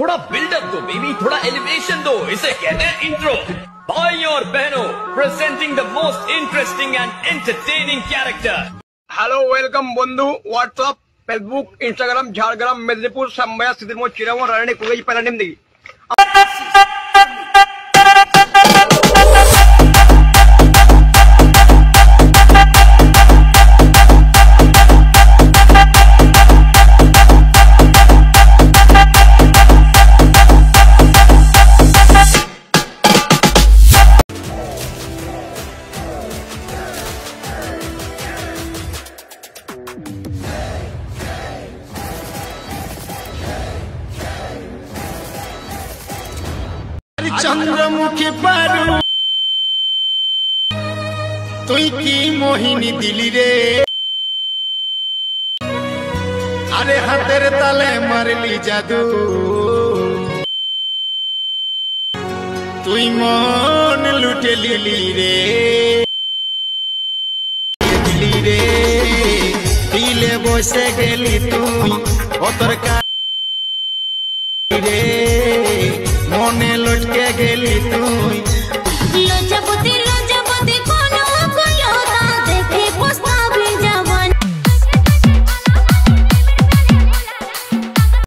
थोड़ा बिल्डअप दो बेबी, थोड़ा एलिवेशन दो, इसे कहते हैं इंट्रो। भाई और बहनों, presenting the most interesting and entertaining character. Hello welcome बंधु, WhatsApp, Facebook, Instagram, Jhargram, Medinipur, संबया, सिद्धिमोह, चिरांग, रानी, कुगई, पैरानिम दी। चंद्रमुखी पारू तुई की मोहिनी दिली रे, अरे हाथेर ताले मारली जादू, तुई मन लुटे लिली रे, दिली रे दिले बसे गेली तुई ओतर का